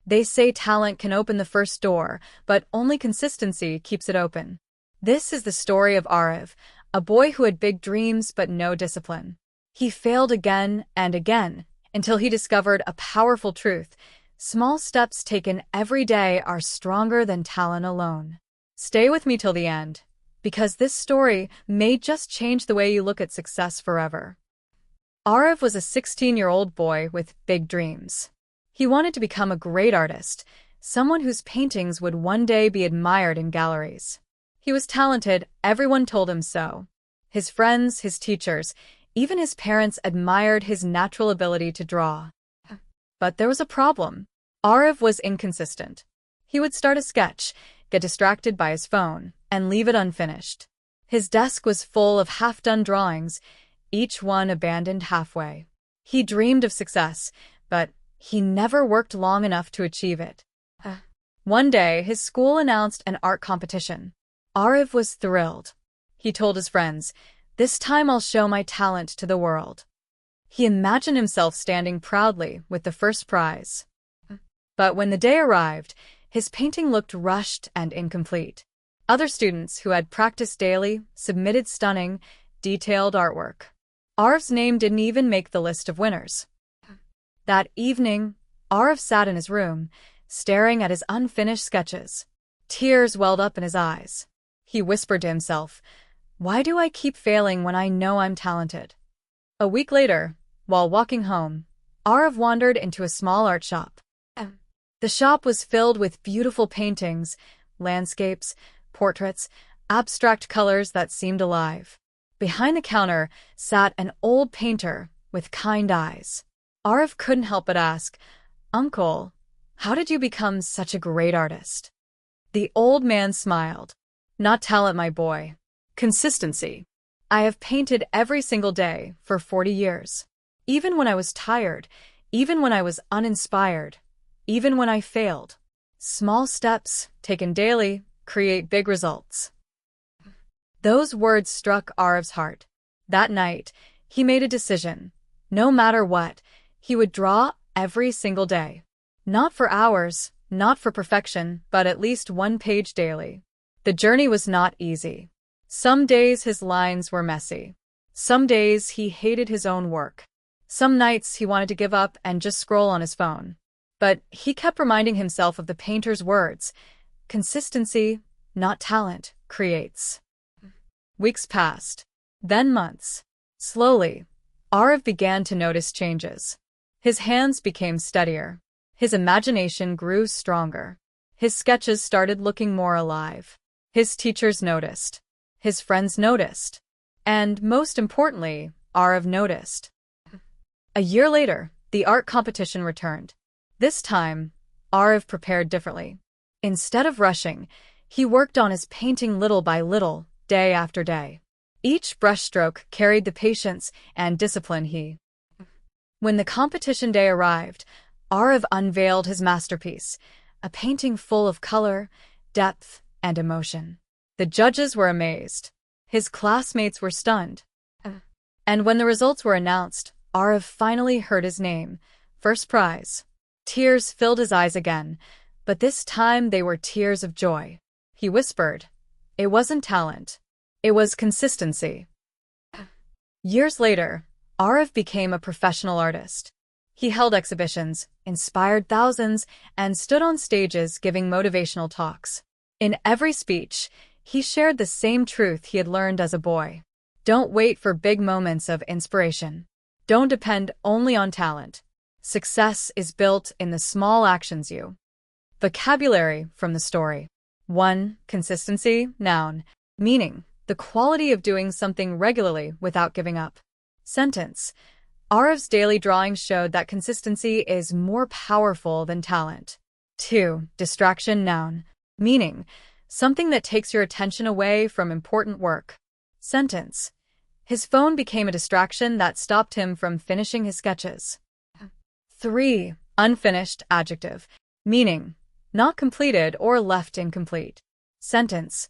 They say talent can open the first door, but only consistency keeps it open. This is the story of Aarav, a boy who had big dreams but no discipline. He failed again and again until he discovered a powerful truth. Small steps taken every day are stronger than talent alone. Stay with me till the end, because this story may just change the way you look at success forever. Aarav was a 16-year-old boy with big dreams. He wanted to become a great artist, someone whose paintings would one day be admired in galleries. He was talented, everyone told him so. His friends, his teachers, even his parents admired his natural ability to draw. But there was a problem. Aarav was inconsistent. He would start a sketch, get distracted by his phone, and leave it unfinished. His desk was full of half-done drawings, each one abandoned halfway. He dreamed of success, but he never worked long enough to achieve it. One day, his school announced an art competition. Aarav was thrilled. He told his friends, "This time I'll show my talent to the world." He imagined himself standing proudly with the first prize. But when the day arrived, his painting looked rushed and incomplete. Other students who had practiced daily submitted stunning, detailed artwork. Aarav's name didn't even make the list of winners. That evening, Aarav sat in his room, staring at his unfinished sketches. Tears welled up in his eyes. He whispered to himself, "Why do I keep failing when I know I'm talented?" A week later, while walking home, Aarav wandered into a small art shop. The shop was filled with beautiful paintings, landscapes, portraits, abstract colors that seemed alive. Behind the counter sat an old painter with kind eyes. Aarav couldn't help but ask, "Uncle, how did you become such a great artist?" The old man smiled. "Not talent, my boy. Consistency. I have painted every single day for 40 years. Even when I was tired, even when I was uninspired, even when I failed. Small steps, taken daily, create big results." Those words struck Aarav's heart. That night, he made a decision. No matter what, he would draw every single day. Not for hours, not for perfection, but at least one page daily. The journey was not easy. Some days his lines were messy. Some days he hated his own work. Some nights he wanted to give up and just scroll on his phone. But he kept reminding himself of the painter's words, "Consistency, not talent, creates." Weeks passed, then months. Slowly, Aarav began to notice changes. His hands became steadier. His imagination grew stronger. His sketches started looking more alive. His teachers noticed. His friends noticed. And most importantly, Aarav noticed. A year later, the art competition returned. This time, Aarav prepared differently. Instead of rushing, he worked on his painting little by little, day after day. Each brushstroke carried the patience and discipline he. When the competition day arrived, Aarav unveiled his masterpiece, a painting full of color, depth, and emotion. The judges were amazed. His classmates were stunned. And when the results were announced, Aarav finally heard his name, first prize. Tears filled his eyes again, but this time they were tears of joy. He whispered, "It wasn't talent. It was consistency." Years later, Aarav became a professional artist. He held exhibitions, inspired thousands, and stood on stages giving motivational talks. In every speech, he shared the same truth he had learned as a boy. Don't wait for big moments of inspiration. Don't depend only on talent. Success is built in the small actions you. Vocabulary from the story. 1. Consistency, noun, meaning, the quality of doing something regularly without giving up. Sentence. Aarav's daily drawings showed that consistency is more powerful than talent. 2. Distraction, noun, meaning, something that takes your attention away from important work. Sentence. His phone became a distraction that stopped him from finishing his sketches. 3. Unfinished, adjective, meaning, not completed or left incomplete. Sentence.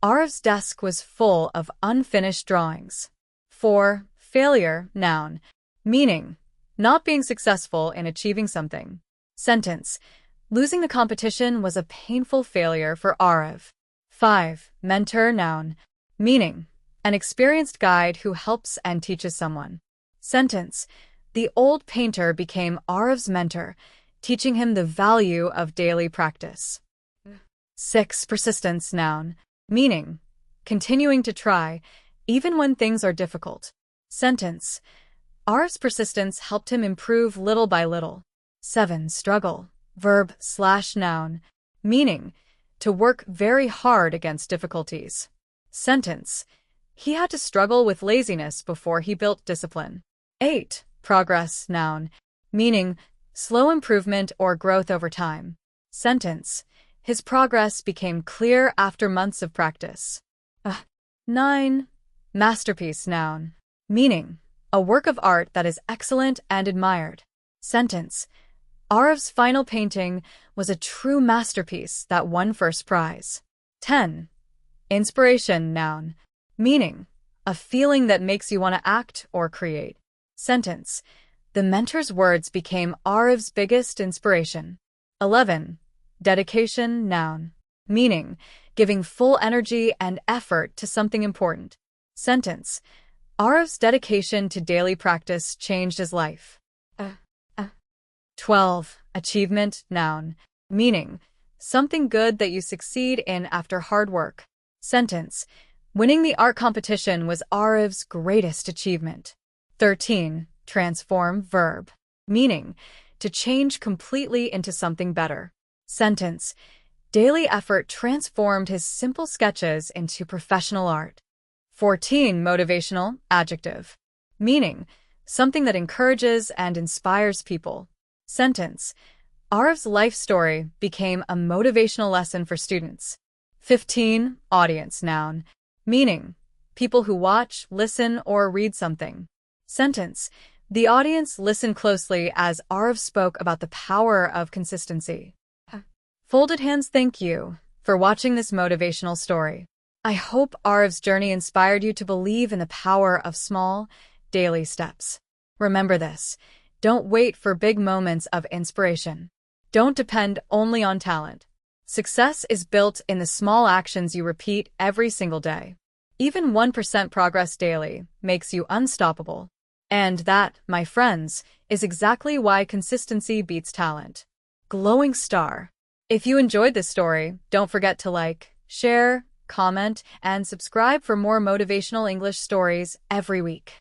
Aarav's desk was full of unfinished drawings. 4. Failure, noun, meaning, not being successful in achieving something. Sentence. Losing the competition was a painful failure for Aarav. 5. Mentor noun. Meaning: an experienced guide who helps and teaches someone. Sentence: the old painter became Aarav's mentor, teaching him the value of daily practice. 6. Persistence noun. Meaning: continuing to try, even when things are difficult. Sentence: Aarav's persistence helped him improve little by little. 7. Struggle. Verb/noun. Meaning: to work very hard against difficulties. Sentence: he had to struggle with laziness before he built discipline. 8. Progress noun. Meaning: slow improvement or growth over time. Sentence: his progress became clear after months of practice. 9. Masterpiece noun. Meaning: a work of art that is excellent and admired. Sentence: Aarav's final painting was a true masterpiece that won first prize. 10. Inspiration noun. Meaning: a feeling that makes you want to act or create. Sentence: the mentor's words became Aarav's biggest inspiration. 11. Dedication noun. Meaning: giving full energy and effort to something important. Sentence: Aarav's dedication to daily practice changed his life. 12. Achievement noun. Meaning: something good that you succeed in after hard work. Sentence: winning the art competition was Aarav's greatest achievement. 13. Transform verb. Meaning: to change completely into something better. Sentence: daily effort transformed his simple sketches into professional art. 14. Motivational adjective. Meaning: something that encourages and inspires people. Sentence: Aarav's life story became a motivational lesson for students. 15. Audience noun. Meaning: people who watch, listen, or read something. Sentence: the audience listened closely as Aarav spoke about the power of consistency. Folded hands, thank you for watching this motivational story. I hope Aarav's journey inspired you to believe in the power of small, daily steps. Remember this: don't wait for big moments of inspiration. Don't depend only on talent. Success is built in the small actions you repeat every single day. Even 1% progress daily makes you unstoppable. And that, my friends, is exactly why consistency beats talent. Glowing star. If you enjoyed this story, don't forget to like, share, comment, and subscribe for more motivational English stories every week.